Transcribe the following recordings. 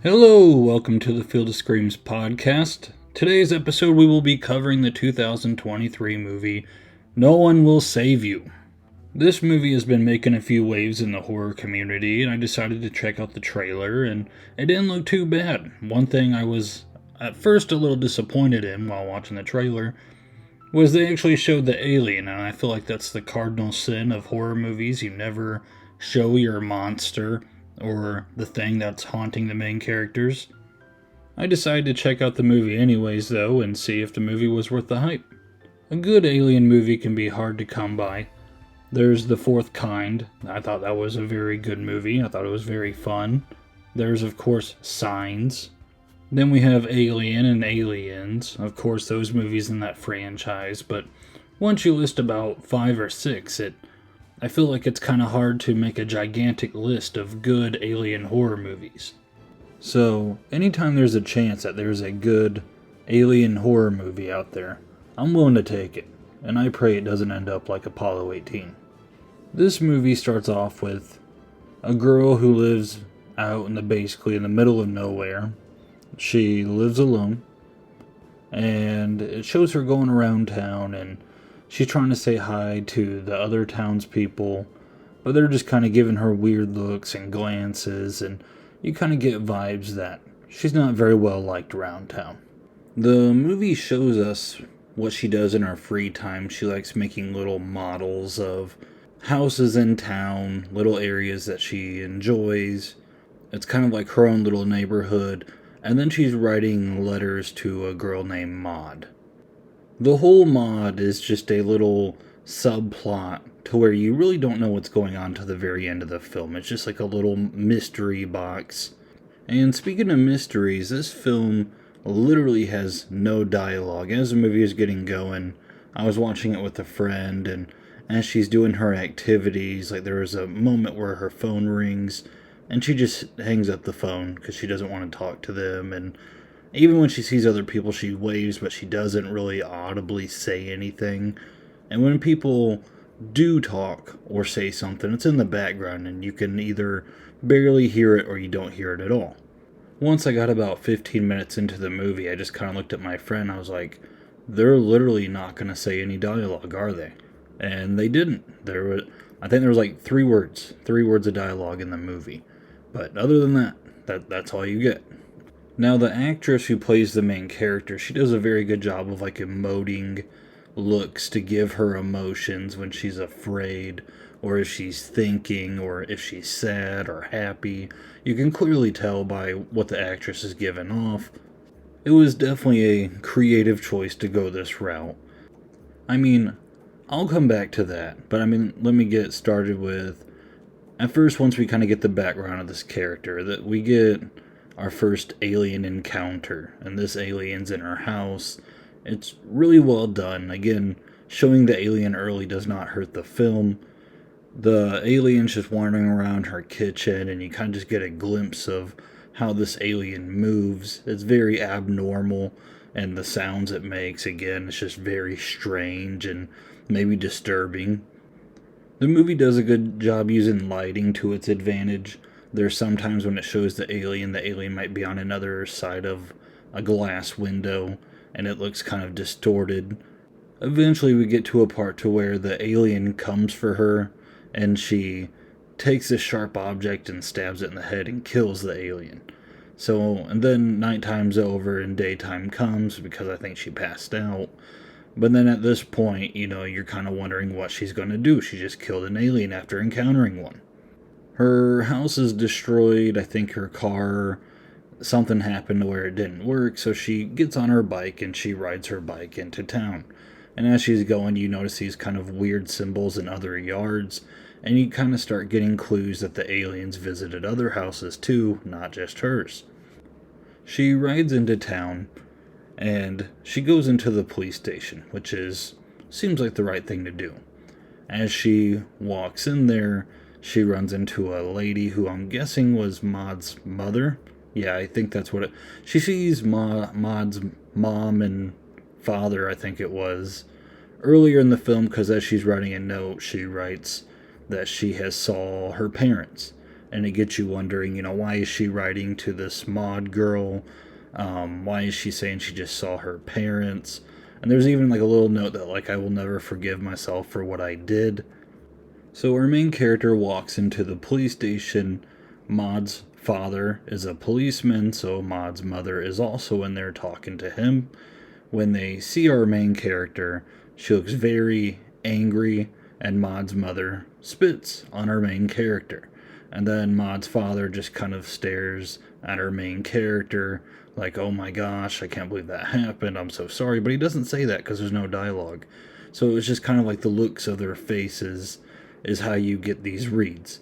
Hello, welcome to the Field of Screams podcast. Today's episode we will be covering the 2023 movie No One Will Save You. This movie has been making a few waves in the horror community, and I decided to check out the trailer, and it didn't look too bad. One thing I was at first a little disappointed in while watching the trailer was they actually showed the alien, and I feel like that's the cardinal sin of horror movies. You never show your monster or the thing that's haunting the main characters. I decided to check out the movie anyways, though, and see if the movie was worth the hype. A good alien movie can be hard to come by. There's The Fourth Kind. I thought that was a very good movie. I thought it was very fun. There's, of course, Signs. Then we have Alien and Aliens. Of course, those movies in that franchise, but once you list about 5 or 6, I feel like it's kind of hard to make a gigantic list of good alien horror movies. So, anytime there's a chance that there's a good alien horror movie out there, I'm willing to take it, and I pray it doesn't end up like Apollo 18. This movie starts off with a girl who lives out basically in the middle of nowhere. She lives alone, and it shows her going around town, and she's trying to say hi to the other townspeople, but they're just kind of giving her weird looks and glances, and you kind of get vibes that she's not very well liked around town. The movie shows us what she does in her free time. She likes making little models of houses in town, little areas that she enjoys. It's kind of like her own little neighborhood, and then she's writing letters to a girl named Maud. The whole mod is just a little subplot to where you really don't know what's going on to the very end of the film. It's just like a little mystery box. And speaking of mysteries, this film literally has no dialogue. As the movie is getting going, I was watching it with a friend, and as she's doing her activities, like there was a moment where her phone rings, and she just hangs up the phone because she doesn't want to talk to them, and even when she sees other people, she waves, but she doesn't really audibly say anything. And when people do talk or say something, it's in the background, and you can either barely hear it or you don't hear it at all. Once I got about 15 minutes into the movie, I just kind of looked at my friend. I was like, they're literally not going to say any dialogue, are they? And they didn't. I think there was like 3 words of dialogue in the movie. But other than that, that's all you get. Now, the actress who plays the main character, she does a very good job of like emoting looks to give her emotions when she's afraid, or if she's thinking, or if she's sad or happy. You can clearly tell by what the actress is giving off. It was definitely a creative choice to go this route. I mean, I'll come back to that, but let me get started with, at first, once we kind of get the background of this character, that we get our first alien encounter, and this alien's in her house. It's really well done. Again, showing the alien early does not hurt the film. The alien's just wandering around her kitchen, and you kind of just get a glimpse of how this alien moves. It's very abnormal, and the sounds it makes, again, it's just very strange and maybe disturbing. The movie does a good job using lighting to its advantage. There's sometimes when it shows the alien might be on another side of a glass window, and it looks kind of distorted. Eventually we get to a part to where the alien comes for her, and she takes this sharp object and stabs it in the head and kills the alien. And then nighttime's over and daytime comes because I think she passed out. But then at this point, you're kind of wondering what she's going to do. She just killed an alien after encountering one. Her house is destroyed. I think her car, something happened to where it didn't work, so she gets on her bike and she rides her bike into town. And as she's going, you notice these kind of weird symbols in other yards, and you kind of start getting clues that the aliens visited other houses too, not just hers. She rides into town, and she goes into the police station, which seems like the right thing to do. As she walks in there, she runs into a lady who I'm guessing was Maud's mother. Yeah, I think that's what she sees Maud's mom and father, I think it was, earlier in the film, because as she's writing a note, she writes that she has saw her parents. and it gets you wondering, why is she writing to this Maud girl? Why is she saying she just saw her parents? And there's even like a little note that like, I will never forgive myself for what I did. So our main character walks into the police station. Maud's father is a policeman, so Maud's mother is also in there talking to him. When they see our main character, she looks very angry, and Maud's mother spits on our main character. And then Maud's father just kind of stares at our main character like, oh my gosh, I can't believe that happened, I'm so sorry. But he doesn't say that because there's no dialogue. So it was just kind of like the looks of their faces is how you get these reads.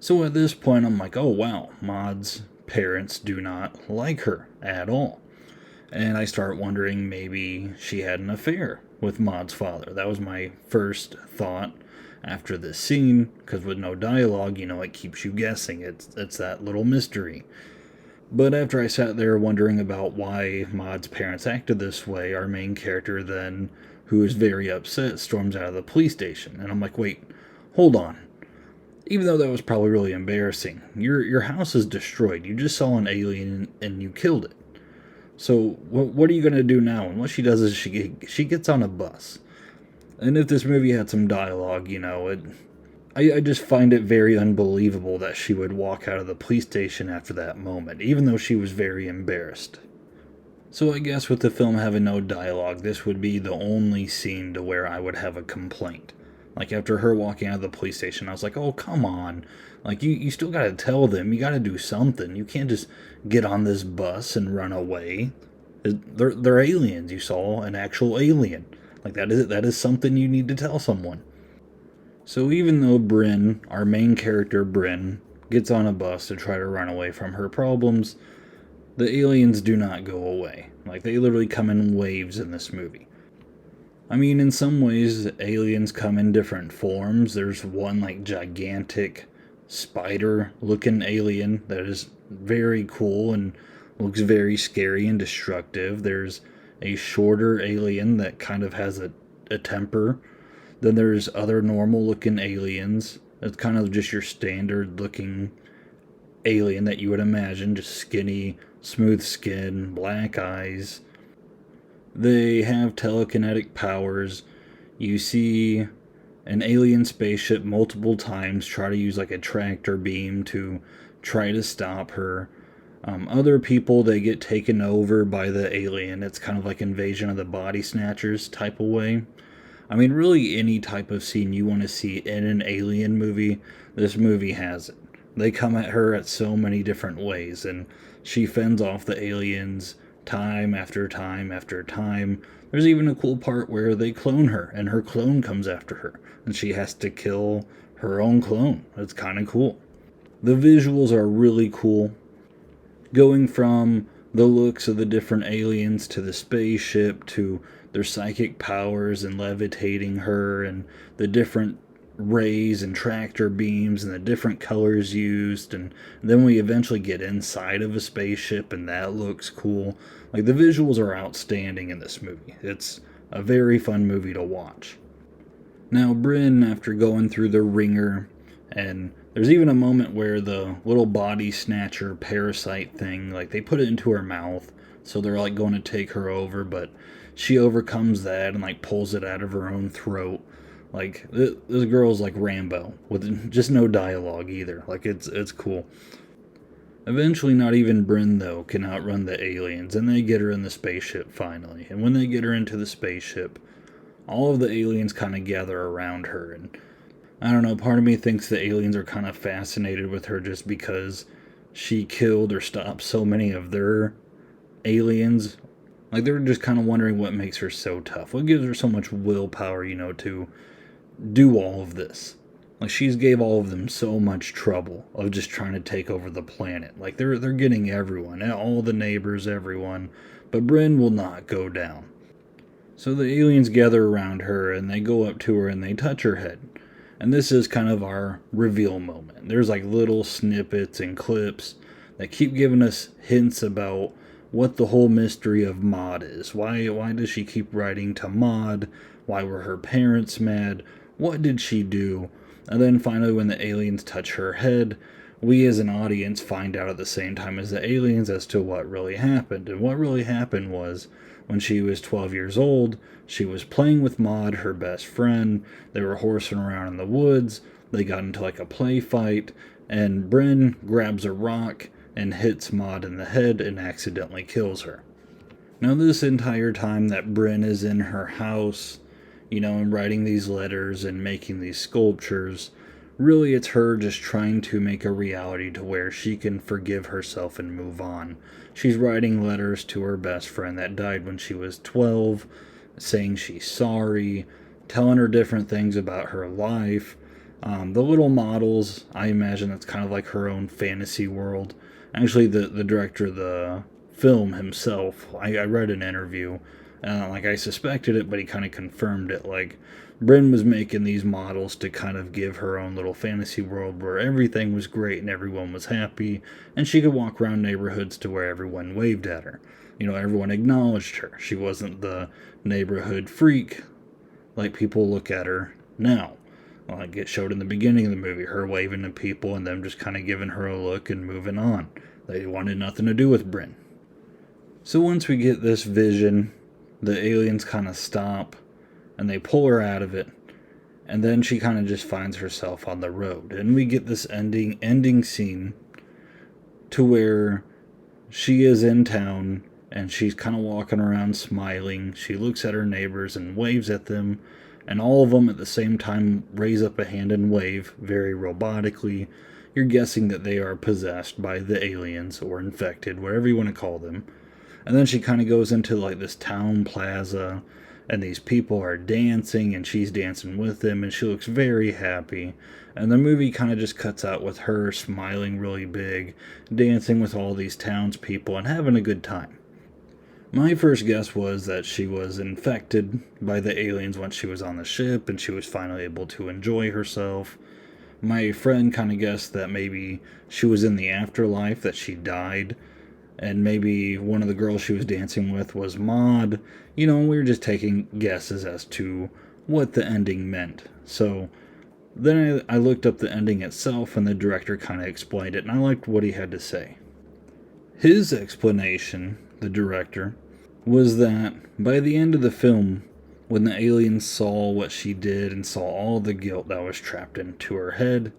So at this point, I'm like, oh wow, Maud's parents do not like her at all. And I start wondering maybe she had an affair with Maud's father. That was my first thought after this scene, because with no dialogue, it keeps you guessing. It's that little mystery. But after I sat there wondering about why Maud's parents acted this way, our main character then, who is very upset, storms out of the police station. And I'm like, wait, hold on. Even though that was probably really embarrassing, your house is destroyed. You just saw an alien and you killed it. So what are you going to do now? And what she does is she gets on a bus. And if this movie had some dialogue, I just find it very unbelievable that she would walk out of the police station after that moment, even though she was very embarrassed. So I guess with the film having no dialogue, this would be the only scene to where I would have a complaint. Like after her walking out of the police station, I was like, oh, come on. Like you still gotta tell them, you gotta do something. You can't just get on this bus and run away. They're aliens. You saw an actual alien. Like that is something you need to tell someone. So even though Bryn, our main character Bryn, gets on a bus to try to run away from her problems, the aliens do not go away. Like they literally come in waves in this movie. I mean, in some ways, aliens come in different forms. There's one like gigantic spider-looking alien that is very cool and looks very scary and destructive. There's a shorter alien that kind of has a temper. Then there's other normal-looking aliens. It's kind of just your standard-looking alien that you would imagine, just skinny, smooth skin, black eyes. They have telekinetic powers. You see an alien spaceship multiple times try to use like a tractor beam to try to stop her. Other people, they get taken over by the alien. It's kind of like Invasion of the Body Snatchers type of way. I mean, really any type of scene you want to see in an alien movie, this movie has it. They come at her at so many different ways, and she fends off the aliens time after time after time. There's even a cool part where they clone her, and her clone comes after her, and she has to kill her own clone. It's kind of cool. The visuals are really cool. Going from the looks of the different aliens to the spaceship to their psychic powers and levitating her and the different rays and tractor beams and the different colors used, and then we eventually get inside of a spaceship and that looks cool. Like the visuals are outstanding in this movie. It's a very fun movie to watch. Now Bryn, after going through the ringer, and there's even a moment where the little body snatcher parasite thing, like they put it into her mouth, so they're like going to take her over, but she overcomes that and like pulls it out of her own throat. Like this girl's like Rambo with just no dialogue either. Like it's cool. Eventually, not even Bryn though can outrun the aliens, and they get her in the spaceship finally. And when they get her into the spaceship, all of the aliens kind of gather around her, and I don't know, part of me thinks the aliens are kind of fascinated with her just because she killed or stopped so many of their aliens. Like, they're just kind of wondering what makes her so tough. What gives her so much willpower, to do all of this. Like, she's gave all of them so much trouble of just trying to take over the planet. Like, they're getting everyone, all the neighbors, everyone. But Bryn will not go down. So the aliens gather around her, and they go up to her, and they touch her head. And this is kind of our reveal moment. There's like little snippets and clips that keep giving us hints about what the whole mystery of Maud is. Why does she keep writing to Maud? Why were her parents mad? What did she do? And then finally when the aliens touch her head, we as an audience find out at the same time as the aliens as to what really happened. And what really happened was, when she was 12 years old, she was playing with Maud, her best friend. They were horsing around in the woods. They got into like a play fight, and Bryn grabs a rock and hits Maud in the head and accidentally kills her. Now, this entire time that Bryn is in her house, and writing these letters and making these sculptures, really it's her just trying to make a reality to where she can forgive herself and move on. She's writing letters to her best friend that died when she was 12, saying she's sorry, telling her different things about her life. The little models, I imagine that's kind of like her own fantasy world. Actually, the director of the film himself, I read an interview, I suspected it, but he kind of confirmed it. Like, Bryn was making these models to kind of give her own little fantasy world where everything was great and everyone was happy, and she could walk around neighborhoods to where everyone waved at her. Everyone acknowledged her. She wasn't the neighborhood freak like people look at her now. Like it showed in the beginning of the movie, her waving to people and them just kind of giving her a look and moving on. They wanted nothing to do with Bryn. So once we get this vision, the aliens kind of stop and they pull her out of it, and then she kind of just finds herself on the road, and we get this ending scene to where she is in town and she's kind of walking around smiling. She looks at her neighbors and waves at them, and all of them at the same time raise up a hand and wave very robotically. You're guessing that they are possessed by the aliens or infected, whatever you want to call them. And then she kind of goes into like this town plaza, and these people are dancing, and she's dancing with them, and she looks very happy. And the movie kind of just cuts out with her smiling really big, dancing with all these townspeople, and having a good time. My first guess was that she was infected by the aliens once she was on the ship, and she was finally able to enjoy herself. My friend kind of guessed that maybe she was in the afterlife, that she died, and maybe one of the girls she was dancing with was Maud. We were just taking guesses as to what the ending meant. So then I looked up the ending itself, and the director kind of explained it, and I liked what he had to say. His explanation, the director, was that by the end of the film, when the aliens saw what she did and saw all the guilt that was trapped into her head,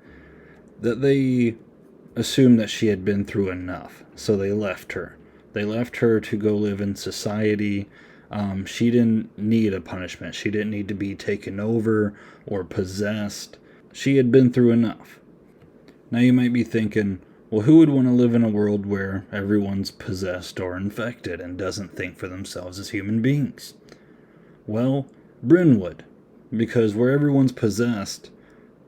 that they assumed that she had been through enough, so they left her. They left her to go live in society. She didn't need a punishment. She didn't need to be taken over or possessed. She had been through enough. Now you might be thinking, well, who would want to live in a world where everyone's possessed or infected and doesn't think for themselves as human beings? Well, Bryn would, because where everyone's possessed,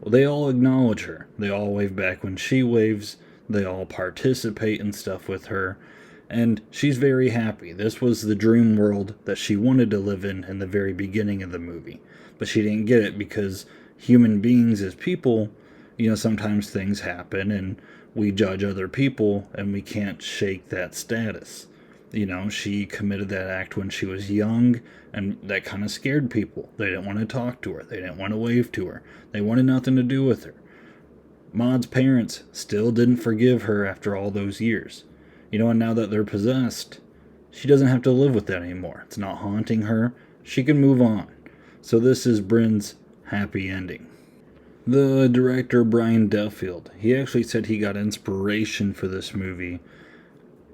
well, they all acknowledge her. They all wave back when she waves. They all participate in stuff with her. And she's very happy. This was the dream world that she wanted to live in the very beginning of the movie. But she didn't get it because human beings as people, sometimes things happen and we judge other people and we can't shake that status. She committed that act when she was young, and that kind of scared people. They didn't want to talk to her. They didn't want to wave to her. They wanted nothing to do with her. Maud's parents still didn't forgive her after all those years. And now that they're possessed, she doesn't have to live with that anymore. It's not haunting her. She can move on. So this is Bryn's happy ending. The director, Brian Duffield, he actually said he got inspiration for this movie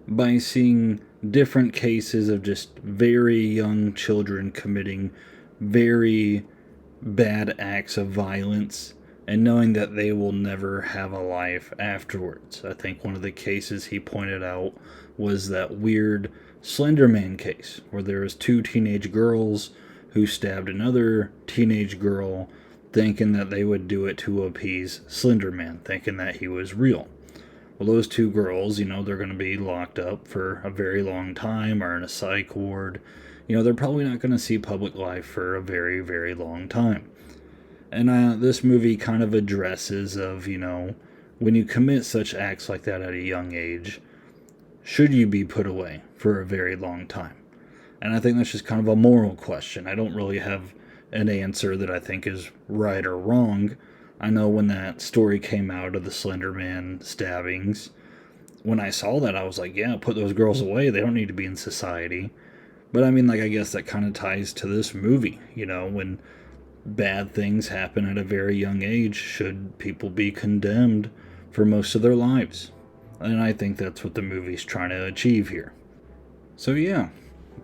by seeing different cases of just very young children committing very bad acts of violence and knowing that they will never have a life afterwards. I think one of the cases he pointed out was that weird Slender Man case where there was two teenage girls who stabbed another teenage girl thinking that they would do it to appease Slender Man, thinking that he was real. Well, those two girls, they're going to be locked up for a very long time or in a psych ward. They're probably not going to see public life for a very, very long time. And this movie kind of addresses of, when you commit such acts like that at a young age, should you be put away for a very long time? And I think that's just kind of a moral question. I don't really have an answer that I think is right or wrong. I know when that story came out of the Slender Man stabbings, when I saw that, I was like, yeah, put those girls away. They don't need to be in society. But I mean, like, I guess that kind of ties to this movie. When bad things happen at a very young age, should people be condemned for most of their lives? And I think that's what the movie's trying to achieve here. So yeah,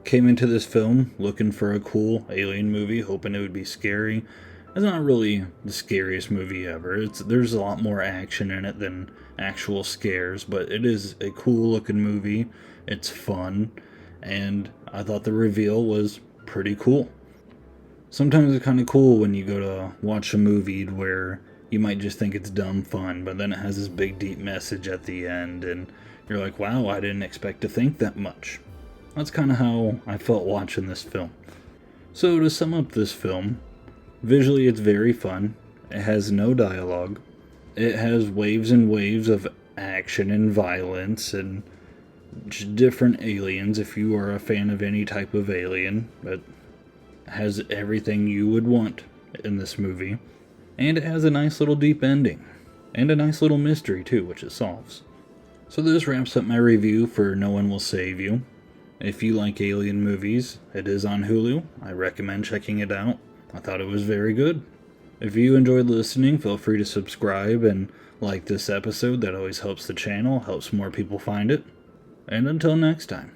came into this film looking for a cool alien movie, hoping it would be scary. It's not really the scariest movie ever. There's a lot more action in it than actual scares, but it is a cool looking movie. It's fun, and I thought the reveal was pretty cool. Sometimes it's kind of cool when you go to watch a movie where you might just think it's dumb fun, but then it has this big deep message at the end, and you're like, wow, I didn't expect to think that much. That's kind of how I felt watching this film. So to sum up this film, visually it's very fun. It has no dialogue. It has waves and waves of action and violence and just different aliens. If you are a fan of any type of alien, it has everything you would want in this movie. And it has a nice little deep ending. And a nice little mystery too, which it solves. So this wraps up my review for No One Will Save You. If you like alien movies, it is on Hulu. I recommend checking it out. I thought it was very good. If you enjoyed listening, feel free to subscribe and like this episode. That always helps the channel, helps more people find it. And until next time.